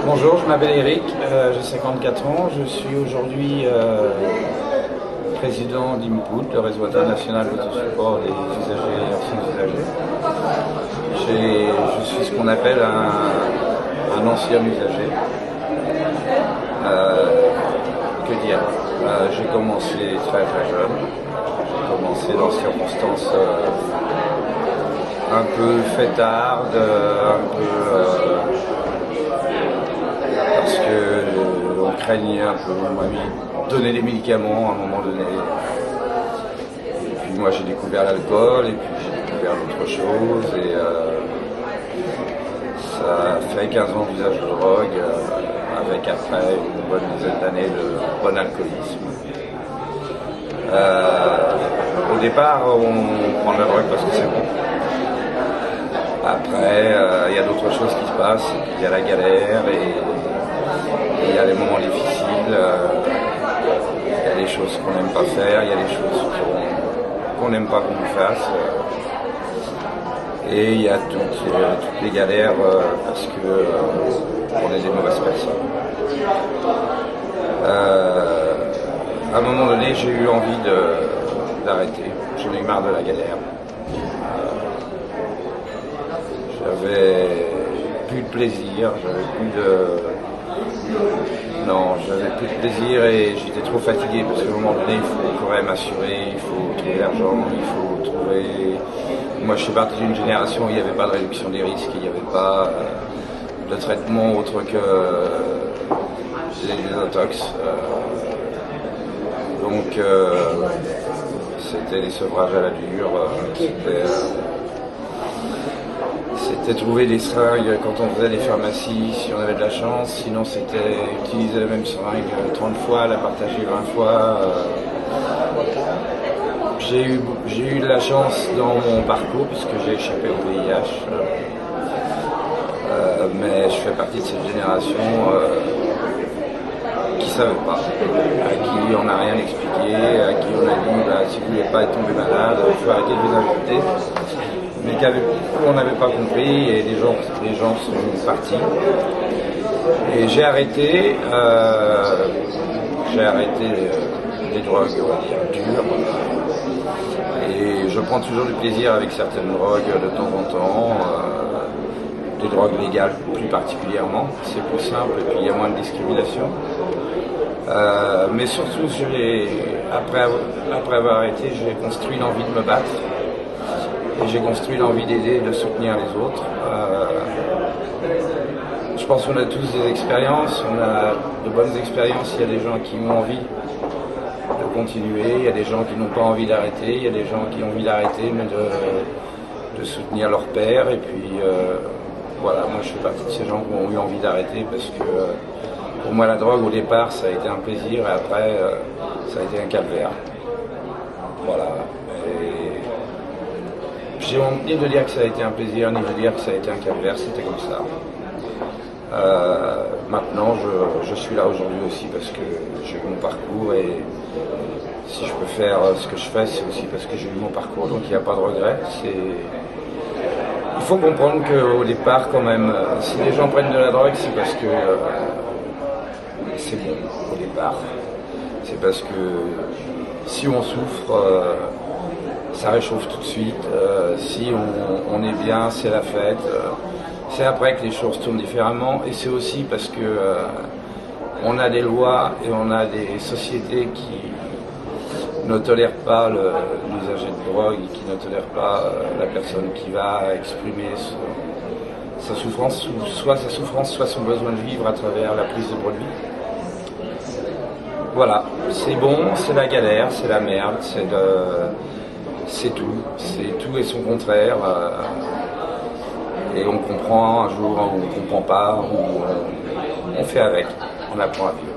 Bonjour, je m'appelle Eric, j'ai 54 ans, je suis aujourd'hui président d'Input, le réseau international de support des usagers et anciens usagers. Je suis ce qu'on appelle un ancien usager. Que dire, j'ai commencé très jeune, j'ai commencé dans des circonstances un peu fêtardes, parce qu'on craignait un peu, on m'a donné des médicaments à un moment donné. Et puis moi j'ai découvert l'alcool, et puis j'ai découvert d'autres choses, et ça a fait 15 ans d'usage de drogue, avec après une bonne dizaine d'années de bon alcoolisme. Au départ, on prend de la drogue parce que c'est bon. Après, il y a d'autres choses qui se passent, il y a la galère, et il y a des moments difficiles, il y a des choses qu'on n'aime pas faire, il y a des choses qu'on n'aime pas qu'on nous fasse. Et il y a toutes les galères parce qu'on est des mauvaises personnes. À un moment donné, j'ai eu envie d'arrêter. J'en ai eu marre de la galère. J'avais plus de plaisir, j'avais plus de plaisir, et j'étais trop fatigué parce qu'à un moment donné, il faut quand même assurer, il faut trouver l'argent, il faut trouver... Moi, je suis parti d'une génération où il n'y avait pas de réduction des risques, il n'y avait pas de traitement autre que les désintox. Donc, c'était des sevrages à la dure, c'était trouver des seringues quand on faisait des pharmacies, si on avait de la chance, sinon c'était utiliser la même seringue 30 fois, la partager 20 fois. J'ai eu de la chance dans mon parcours puisque j'ai échappé au VIH, mais je fais partie de cette génération qui ne savait pas, à qui on n'a rien expliqué, à qui on a dit si vous ne voulez pas être tombé malade, il faut arrêter de vous injecter. Mais on n'avait pas compris, et les gens sont partis. Et j'ai arrêté les drogues, on va dire, dures. Et je prends toujours du plaisir avec certaines drogues de temps en temps, des drogues légales plus particulièrement, c'est plus simple et puis il y a moins de discrimination. Mais surtout, après avoir arrêté, j'ai construit l'envie de me battre. Et j'ai construit l'envie d'aider, de soutenir les autres. Je pense qu'on a tous des expériences, on a de bonnes expériences, il y a des gens qui ont envie de continuer, il y a des gens qui n'ont pas envie d'arrêter, il y a des gens qui ont envie d'arrêter mais de soutenir leur père. Et puis voilà, moi je fais partie de ces gens qui ont eu envie d'arrêter parce que pour moi la drogue au départ ça a été un plaisir, et après ça a été un calvaire. Voilà. J'ai honte ni de dire que ça a été un plaisir, ni de dire que ça a été un calvaire, c'était comme ça. Maintenant, je suis là aujourd'hui aussi parce que j'ai eu mon parcours, et si je peux faire ce que je fais, c'est aussi parce que j'ai eu mon parcours, donc il n'y a pas de regret. Il faut comprendre qu'au départ, quand même, si les gens prennent de la drogue, c'est parce que c'est bon au départ. C'est parce que si on souffre, ça réchauffe tout de suite. Si on est bien, c'est la fête. C'est après que les choses tournent différemment, et c'est aussi parce que on a des lois et on a des sociétés qui ne tolèrent pas l'usager de drogue, et qui ne tolèrent pas la personne qui va exprimer sa souffrance, soit son besoin de vivre à travers la prise de produit. Voilà, c'est bon, c'est la galère, c'est la merde, c'est tout et son contraire. Et on comprend un jour, ou on comprend pas, ou on fait avec, on apprend à vivre.